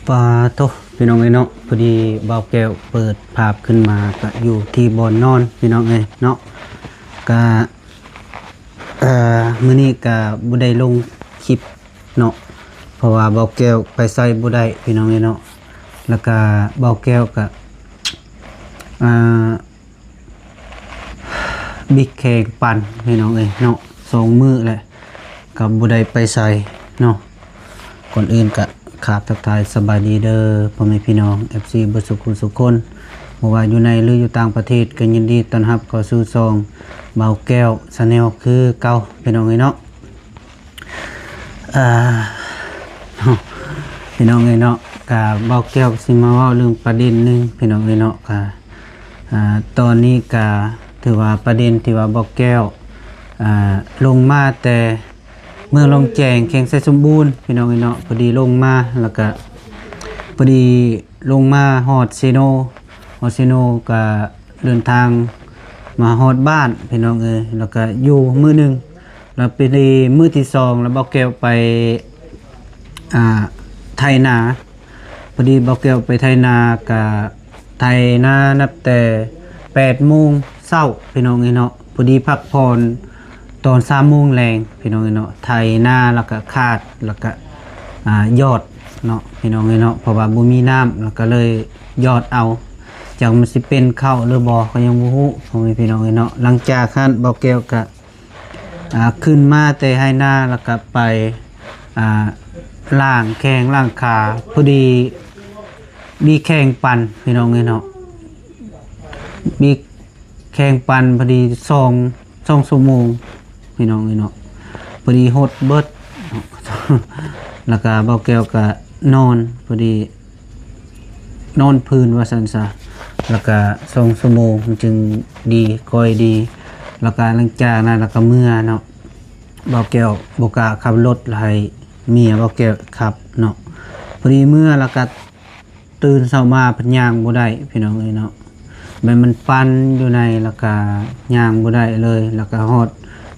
ปลาโตพี่น้องเอ้ยเนาะพอดีเบาแก้วเปิดภาพขึ้นมาก็อยู่ที่บ่อนนอนพี่น้องเอ้ยเนาะก็มื้อนี้ก็บ่ได้ลงคลิปเนาะเพราะว่าเบาแก้วไปใส่บ่ได้พี่น้องเอ้ยเนาะแล้วก็เบาแก้วก็อ่าบิ๊กแขกปั่นพี่น้องเอ้ยเนาะ2มื้อแหละก็บ่ได้ไปใส่เนาะก่อนอื่นก็ครับทักทายสบายดีเด้อพ่อแม่พี่น้อง FC บ่สุขสุขคนบ่ว่าอยู่ในหรืออยู่ต่างประเทศก็ยินดีต้อนรับเข้าสู่ช่องเบาแก้ว Channel คือเก่าพี่น้องเอ้ยเนาะพี่น้องเอ้ยเนาะก็เบาแก้วสิมาเว้าเรื่องประเด็นนึงพี่น้องเอ้ยเนาะก็ตอนนี้ก็ถือว่าประเด็นที่ว่าเบาแก้วลงมาแต่เมื่อลงแจงแข่งใส่สมบูรณ์พี่น้องเนาะพอดีลงมาแล้วก็พอดีลงมาฮอดเซโนก็เดินทางมาฮอดบ้านพี่น้องเอ้ยแล้วก็อยู่มื้อนึงแล้วไปดีมื้อที่2แล้วเบาแก้วไปไถนาพอดีเบาแก้วไปไถนาก็ไถนานับแต่8 โมงเช้าพี่น้องเนาะพอดีพักผ่อนตอน3 โมงแรงพี่น้องเนาะไถนาแล้วก็คาดแล้วก็ยอดเนาะพี่น้องเนาะเพราะว่าบ่มีน้ำแล้วก็เลยยอดเอาจากมันสิเป็นข้าวหรือบ่ก็ยังบ่ฮู้พ่อแม่พี่น้องเนาะหลังจากนั้นเบาแก้วก็ขึ้นมาแต่ให้นาแล้วก็ไปล้างแข้งล้างขาพอดีมีแข้งปั่นพี่น้องเนาะมีแข้งปั่นพอดี2 ชั่วโมงพี่น้องเนาะพอดีฮดเบิดแล้วก็เบาแก้วก็นอนพอดีนอนพื้นว่าซั่นซะแล้วก็2 ชั่วโมงจึงดีค่อยดีแล้วก็หลังจากนั้นแล้วก็เมื่อเนาะเบาแก้วบ่กล้าขับรถให้เมียเบาแก้วขับเนาะพอดีเมื่อแล้วก็ตื่นเช้ามาเพิ่นย่างบ่ได้พี่น้องเนาะมันปั่นอยู่ในแล้วก็ย่างบ่ได้เลยแล้วก็ฮอด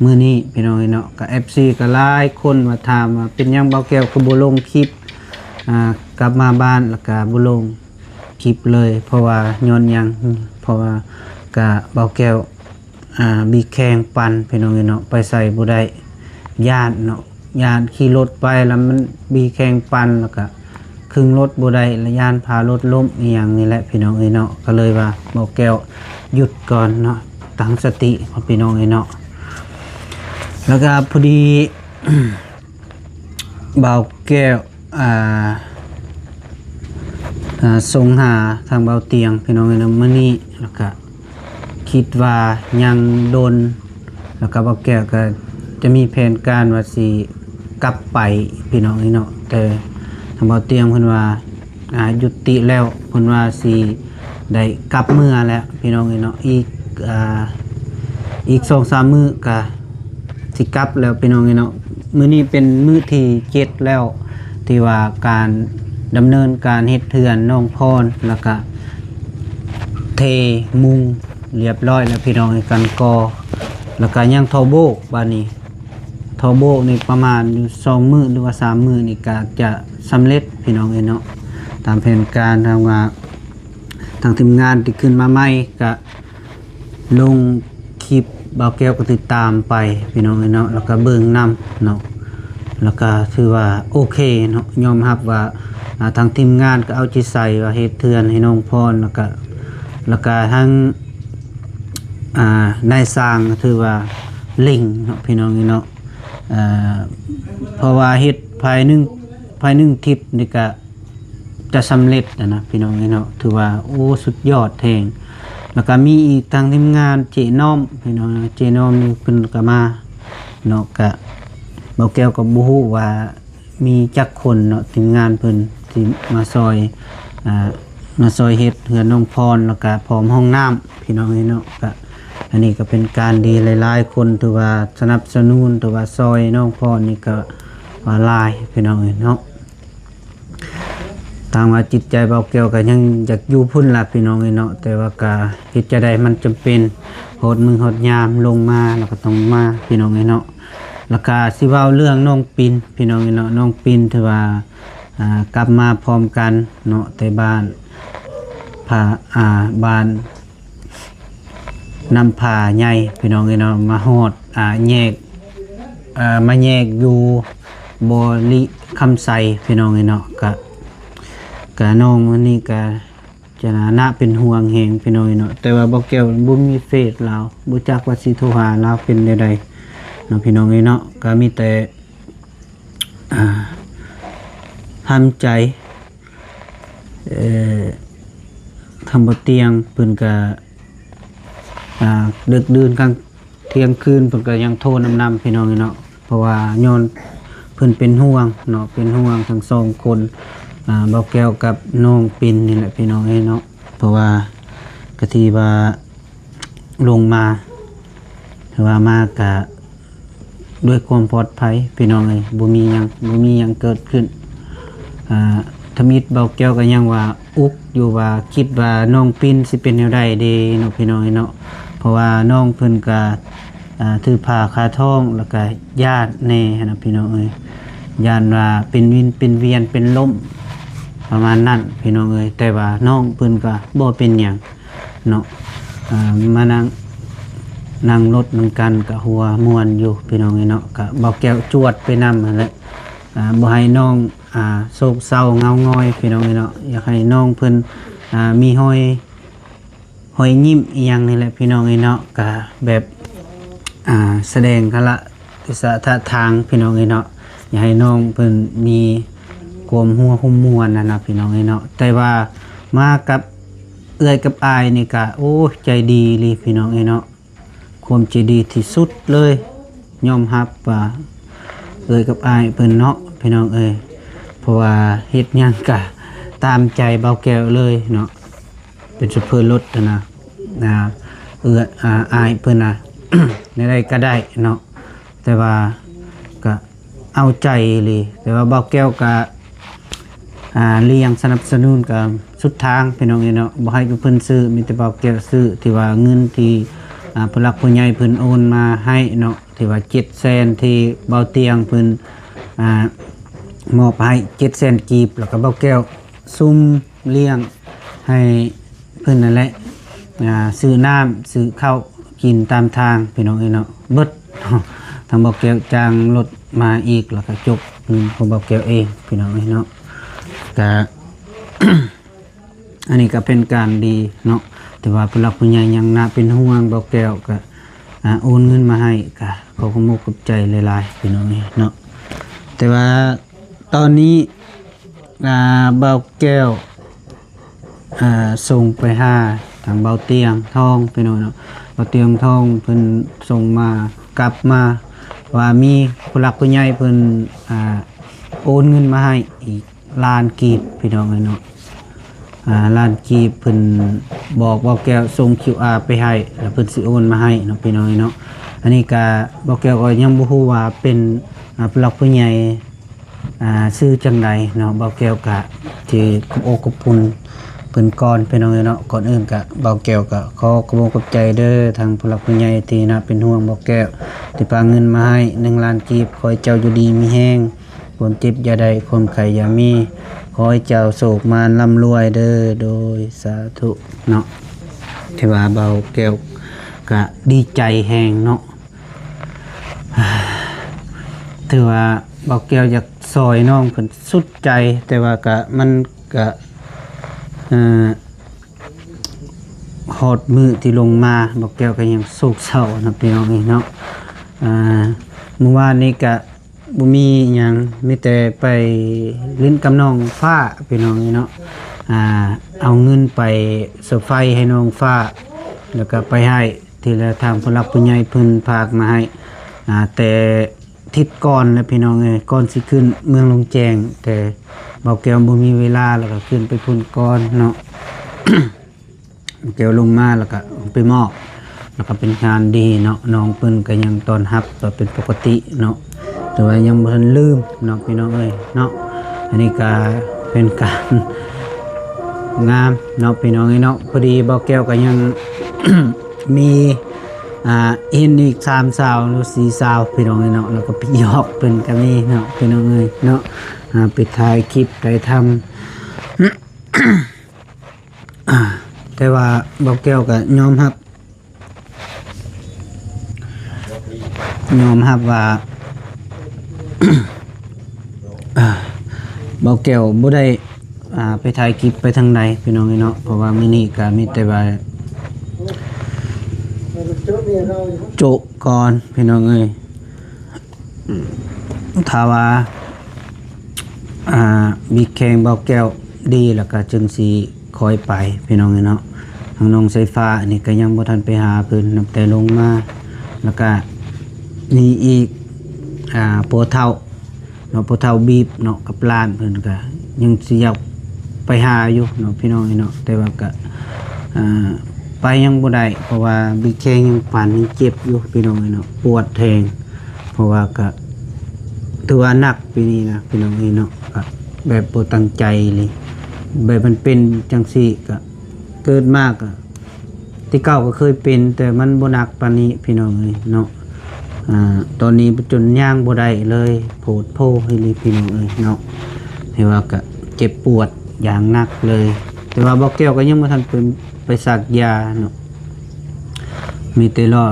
มื้อนี้พี่น้องเนาะก็ FC ก็หลายคนมาถามว่าเป็นหยังเบาแก้วคือบ่ลงคลิปกลับมาบ้านแล้วก็บ่ลงคลิปเลยเพราะว่าย้อนหยังเพราะว่าก็เบาแก้วมีแข่งปั่นพี่น้องเนาะไปใส่บ่ได้ย่านเนาะย่านขี่รถไปแล้วมันมีแข่งปั่นแล้วก็ครึ่งรถบ่ได้แล้วย่านพารถล้มอีหยังนี่แหละพี่น้องเนาะก็เลยว่าเบาแก้วหยุดก่อนเนาะตั้งสติพี่น้องเนาะแล้วก็พอดี เบาแก้วส่งหาทางเบาเตียงพี่น้องเนาะมื้อนี้แล้วก็คิดว่ายังโดนแล้วก็เบาแก้วก็จะมีแผนการว่าสิกลับไปพี่น้องเนาะแต่ทางเบาเตียงเพิ่นว่ายุติแล้วเพิ่นว่าสิได้กลับเมื่อแล้วพี่น้องเนาะอีก 2-3 มื้อก็สิกลับแล้วพี่น้องเนาะมื้อนี้เป็นมื้อที่7แล้วที่ว่าการดำเนินการเฮ็ดเทือนน้องพรแล้วก็เทมุงเรียบร้อยแล้วพี่น้องกันกอแล้วก็ยังทอโบกบาดนี้ทอโบกนี่ประมาณอยู่2 มื้อหรือว่า3 มื้อนี่ก็จะสำเร็จพี่น้องเนาะตามแผนการทางว่าทางทีมงานที่ขึ้นมาใหม่ก็ลงคลิปเบาแก้วก็ติดตามไปพี่น้องเนาะแล้วก็เบิ่งนำเนาะแล้วก็ถือว่าโอเคเนาะยอมรับว่าทางทีมงานก็เอาใจใส่ว่าเฮ็ดเทือนให้น้องพรแล้วก็ทั้งนายสร้างก็ถือว่าลิงเนาะพี่น้องเนาะเพราะว่าเฮ็ดภายหนึ่งทิศนี่ก็จะสำเร็จนะพี่น้องเนาะถือว่าโอ้สุดยอดแท้งแล้วก็มีอีกทางทีมงานเจน้อมพี่น้องเจน้อมนี่เพิ่นก็มาเนาะก็เบาแก้วก็บ่ฮู้ว่ามีจักคนเนาะทีมงานเพิ่นที่มาซอยเฮ็ดเฮือนน้องพรแล้วก็พร้อมห้องน้ำพี่น้องเนาะก็อันนี้ก็เป็นการดีหลายๆคนถือว่าสนับสนุนถือว่าซอยน้องพรนี่ก็ว่าหลายพี่น้องเนาะทางว่าจิตใจเบาแก้วก็ยังอยากอยู่พุ่นล่ะพี่น้องเนาะแต่ว่าก็เฮ็ดจะได้มันจำเป็นโหดมือโหดยามลงมาแล้วก็ต้องมาพี่น้องเนาะแล้วก็สิเว้าเรื่องน้องปินพี่น้องเนาะน้องปินถือว่า กลับมาพร้อมกันเนาะแต่บ้านบ้านนำผ่าใหญ่พี่น้องเนาะมาฮอดแยกมาแยกอยู่บริคำไซพี่น้องเนาะกะน้องวันนี้กะจะน่าเป็นห่วงแหงพี่น้องเนาะแต่ว่าบ่แก้วบ่มีเฟซเราบ่จักว่าสิโทรหาเราเป็นใดๆเนาะพี่น้องเนาะก็มีแต่ทำใจทำบ่เตียงเพิ่นก็ดึกดื่นกลางเที่ยงคืนเพิ่นก็ยังโทรนำพี่น้องเนาะเพราะว่าย้อนเพิ่นเป็นห่วงเนาะเป็นห่วงทั้งสองคนบ่แก้วกับน้องปิ่นนี่แหละพี่น้องเนาะเพราะว่ากะที่ว่าลงมาถือว่ามากะด้วยความปลอดภัยพี่น้องบ่มีหยังเกิดขึ้นธมิตรเบาแก้วก็ยังว่าอุกอยู่ว่าคิดว่าน้องปิ่นสิเป็นแนวใดเด้เนาะพี่น้องเนาะเพราะว่าน้องเพิ่นก็ถือผ้าคาท้องแล้วก็ญาติแน่นะพี่น้องญาติว่าเป็นวินเป็นเวียนเป็นล้มประมาณนั้นพี่น้องแต่ว่าน้องเพิ่นก็บ่เป็นหยังเนาะมานั่งรถนำกันกับหัวม่วนอยู่พี่น้องเนาะก็เบาแก้วจวดไปนำนั่นแหละบ่ให้น้องโศกเศร้าเงาง้อยพี่น้องเนาะอยากให้น้องเพิ่นมีหอยยิ้มอีหยังนี่แหละพี่น้องเนาะก็แบบแสดงกละท่าทางพี่น้องเนาะอยากให้น้องเพิ่นมีความหัวหุ้มมวนนะพี่น้องเนาะแต่ว่ามากับเอื้อยกับอายนี่ก็โอ้ใจดีเลยพี่น้องเนาะความใจดีที่สุดเลยยอมรับว่าเอื้อยกับอายเพิ่นเนาะพี่น้องเพราะว่าเฮ็ดหยังก็ตามใจเบาแก้วเลยเนาะเป็นซุปเปอร์รถนะอายเพิ่นในใดก็ได้เนาะแต่ว่าก็เอาใจเลยแต่ว่าเบาแก้วก็เลี้ยงสนับสนุนกับสุดทางพี่น้องเนาะบ่ให้เพิ่นซื้อมีแต่เบาแก้วซื้อที่ว่าเงินที่ผู้หลักผู้ใหญ่เพิ่นโอนมาให้เนาะที่ว่า700,000ที่เบาเตียงเพิ่นมอบให้700,000กีบแล้วก็เบาแก้วซุ่มเลี้ยงให้เพิ่นนั่นแหละซื้อน้ำซื้อข้าวกินตามทางพี่น้องเนาะเบิดทางเบาแก้วจ้างรถมาอีกแล้วก็จบของเบาแก้วเองพี่น้องเนาะก็ อันนี้ก็เป็นการดีเนาะแต่ว่าผู้หลักผู้ใหญ่ยังน่าเป็นห่วงเบาแก้วก็โอนเงินมาให้ก็ขอความขอบใจหลายๆพี่น้องเนาะแต่ว่าตอนนี้เบาแก้วส่งไปหาทางเบาเตียงทองพี่น้องเนาะเบาเตียงทองเพิ่นส่งมากลับมาว่ามีผู้หลักผู้ใหญ่เพิ่นโอนเงินมาให้อีกล้านกีบพี่น้องเนาะล้านกีบเพิ่นบอกว่าแก้วส่ง QR ไปให้แล้วเพิ่นสิโอนมาให้เนาะพี่น้องเนาะอันนี้ก็บอกแก้วก็ยังบ่ฮู้ว่าเป็นผู้หลักผู้ใหญ่ชื่อจังใดเนาะบอกแก้วก็ที่ขอบอกขอบคุณเพิ่นก่อนพี่น้องเนาะก่อนอื่นก็บอกแก้วก็ขอขอบคุณขอบใจเด้อทางผู้หลักผู้ใหญ่ที่น่าเป็นห่วงบอกแก้วที่ฝากเงินมาให้1ล้านกีบขอให้เจ้าอยู่ดีมีแฮงความเจ็บอย่าได้ความไข้อย่ามีขอให้เจ้าโศกมารร่ำรวยเด้อโดยสาธุเนาะที่ว่าเบาแก้วก็ดีใจแฮงเนาะถือว่าเบาแก้วอยากซอยน้องเพิ่นสุดใจแต่ว่าก็มันก็ฮอดมือที่ลงมาเบาแก้วก็ยังโศกเศร้านะพี่น้องเนาะเมื่อวานนี้ก็บ่มีหยังมีแต่ไปลิ้นกับน้องฟ้าพี่น้องเนาะเอาเงินไปเซอร์ไพรส์ให้น้องฟ้าแล้วก็ไปให้ที่ละทางผู้หลักผู้ใหญ่เพิ่นฝากมาให้แต่ทิศก่อนนะพี่น้องก่อนสิขึ้นเมืองลงแจงแต่เบาแก้วบ่มีเวลาแล้วก็ขึ้นไปพุ่นก่อนเนาะ แก้วลงมาแล้วก็ไปมอบแล้วก็เป็นงานดีเนาะน้องเพิ่นก็ยังต้อนรับก็เป็นปกติเนาะแต่ว่ายังบ่ทันลืมเนาะพี่น้องเนาะอันนี้ก็เป็นการงามเนาะพี่น้องเนาะพอดีเบาแก้วก็ยัง มี เห็นอีก3สาวหรือ4สาวพี่น้องเนาะแล้วก็ไปหยอกเพิ่นก็มีเนาะพี่น้องเอ้ยเนาะไปถ่ายคลิปไปทำ แต่ว่าเบาแก้วก็ยอมรับว่า เบาแก้วบ่ได้ไปถ่ายคลิปไปทางใดพี่น้องเนาะเพราะว่ามื้อนี้ก็มีแต่ว่าโจะก่อนพี่น้องเอ้ยถ้าว่ามีแข่งเบาแก้วดีแล้วก็จึงสิคอยไปพี่น้องเนาะทางน้องไฟฟ้านี่ก็ยังบ่ทันไปหาเพิ่นนับแต่ลงมาแล้วก็นี่อีกปัวเฒ่าเนาะปัวเฒ่าบีบเนาะกับหลานเพิ่นก็ยังสิอยากไปหาอยู่เนาะพี่น้องเนาะแต่ว่าก็ไปยังบ่ได้เพราะว่าบิ๊กแข้งยังปั่นยังเจ็บอยู่พี่น้องเนาะปวดแทงเพราะว่าก็ถือว่าหนักปีนี้นะพี่น้องเนาะก็แบบบ่ตั้งใจเลยแบบมันเป็นจังซี่ก็เกิดมากก็ที่เก่าก็เคยเป็นแต่มันบ่หนักปานนี้พี่น้องเนาะตอนนี้จนย่างบ่ได้เลยโผดโพให้เลยพี่น้องเนาะเห็นว่าก็เจ็บปวดอย่างหนักเลยแต่ว่าบ่แก้วก็ยังบ่ทันไปสักยาเนาะมีแต่รอ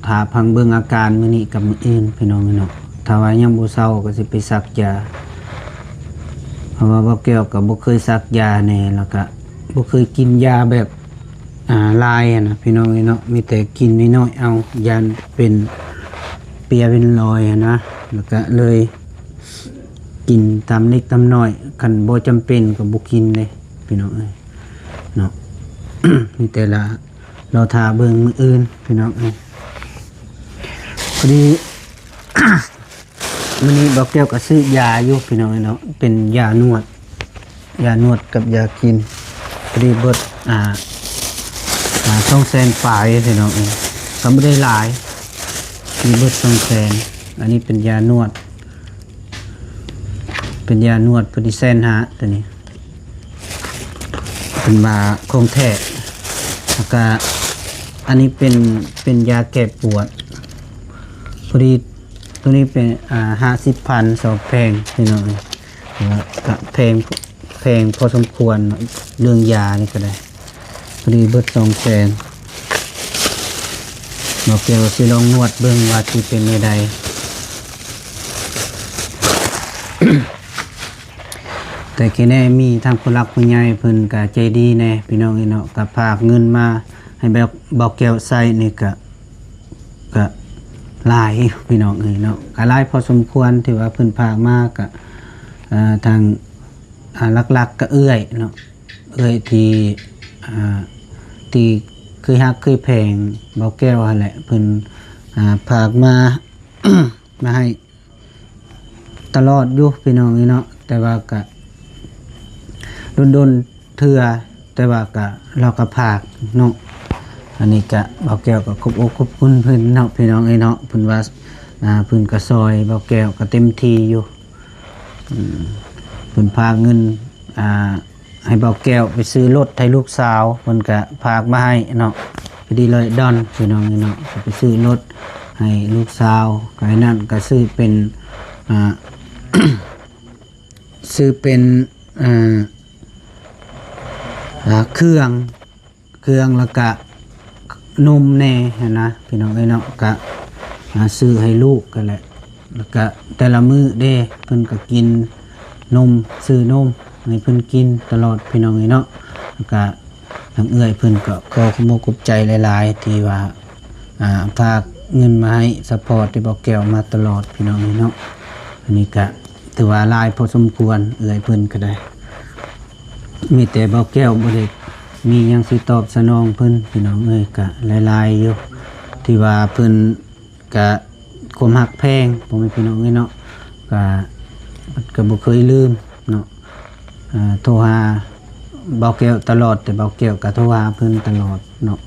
ถาพังเบิ่งอาการมื้อนี้กับมื้ออื่นพี่น้องเนาะถ้าว่ายังบ่เซาก็สิไปสักยาเพราะว่าบ่แก้วก็บ่เคยสักยาแน่แล้วก็บ่เคยกินยาแบบลายนะพี่น้องเนาะมีแต่กินน้อยๆเอายันเป็นเปียเป็นรอยนะแล้วก็เลยกินตามเล็กตามน้อยคันบ่จำเป็นก็บ่กินเลยพี่น้องเนาะ มีแต่ละเราทาเบิ่งมื้ออื่นพี่น้องพอดี มื้อนี้บ่แก้วก็ซื้อยาอยู่พี่น้องเนาะเป็นยานวดกับยากินพอดีเบิด200,000ปลายพี่น้องก็บ่ได้หลายมีเบิด200,000อันนี้เป็นยานวดพอดีแสนหาตัวนี้เป็นมาคงแท้แล้วก็อันนี้เป็นยาแก้ปวดพอดีตัวนี้เป็น50,000 2แพงพี่น้องก็แพงพอสมควรเรื่องยานี่ก็ได้พอดีเบิด200,000บอกเกี่ยวสิลองนวดเบิ่งว่าสิเป็นจังได แต่แค่แน่มีทางผู้หลักผู้ใหญ่เพิ่นก็ใจดีแน่พี่น้องเนาะก็ฝากเงินมาให้แบบบอกแก้วใส่นี่ก็หลายพี่น้องเนาะก็หลายพอสมควรที่ว่าเพิ่นฝากมาก็ทางหลักๆก็เอื้อยเนาะเอื้อยที่เคยฮักเคยแพงบอกแก้วนั่นแหละเพิ่นฝากมา มาให้ตลอดอยู่พี่น้องเนาะแต่ว่าก็โดนเถื่อแต่ว่าก็เราก็ภาคเนาะอันนี้ก็เบาแก้วก็ขอบอกขอบคุณเพิ่นเนาะพี่น้องเนาะเพิ่นว่าเพิ่นก็ซอยเบาแก้วก็เต็มที่อยู่เพิ่นพาเงินให้เบาแก้วไปซื้อรถให้ลูกสาวเพิ่นก็พากมาให้เนาะพอดีเลยดอนพี่น้องเนาะไปซื้อรถให้ลูกสาวก็ให้นั่นก็ซื้อเป็นซื้อเป็นเครื่องแล้วก็นมแน่นะพี่น้องเนาะก็ซื้อให้ลูกกันแหละแล้วก็แต่ละมื้อเด้เพิ่นก็กินนมซื้อนมให้เพิ่นกินตลอดพี่น้องเนาะแล้วก็ทางเอื้อยเพิ่นก็ขอขอบคุณใจหลายๆที่ว่าฝากเงินมาให้ซัพพอร์ตที่บอกแก้วมาตลอดพี่น้องเนาะอันนี้ก็ถือว่าหลายพอสมควรเอื้อยเพิ่นก็ได้มีแต่บอกแก้วบ่ได้มีหยังสิตอบสนองเพิ่นพี่น้องก็หลายๆอยู่ที่ว่าเพิ่นก็ความฮักแพงผมเป็นพี่น้องเนาะก็บ่เคยลืมเนาะโทรหาเบาแก้วตลอดแต่เบาแก้วก็โทรหาเพิ่นตลอดเนาะ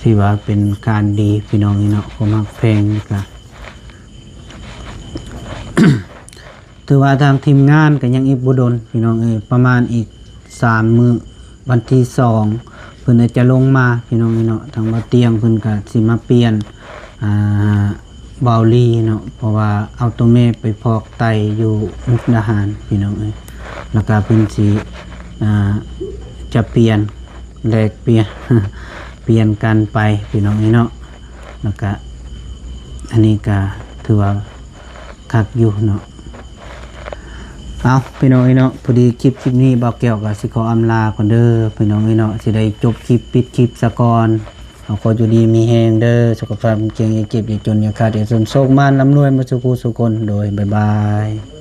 ที่ว่าเป็นการดีพี่น้องเนาะความฮักแพงนี่ก็ ถือว่าทางทีมงานก็ยังอีกบ่ดนพี่น้องประมาณอีก3 มื้อวันที่2พ พิ่นอาจจะลงมาพี่น้องเนาะทางบ่เตียงเพิ่นก็สิมาเปลี่ยนอ่าเบาลีเนาะเพราะว่าเอาตัวแม่ไปพอกไตอยู่มุกดาหารพี่น้องเอ้ยแล้วก็เพิ่นสิจะเปลี่ยนแลกเปลี่ยน เปลี่ยนกันไปพี่น้องเนาะแล้วก็อันนี้ก็ถือว่าคักอยู่เนาะเอาพี่น้องเนาะพอดีคลิปนี้บ่าวแก้วก็สิขออำลาก่อนเด้อพี่น้องเนาะสิได้จบคลิปปิดคลิปซะก่อนขออยู่ดีมีแฮงเด้อสุขภาพเก่งอย่าเจ็บอย่าจนอย่าขาดอย่าจนโชคมานร่ำรวยมาสุขสุขคนโดยบ๊ายบาย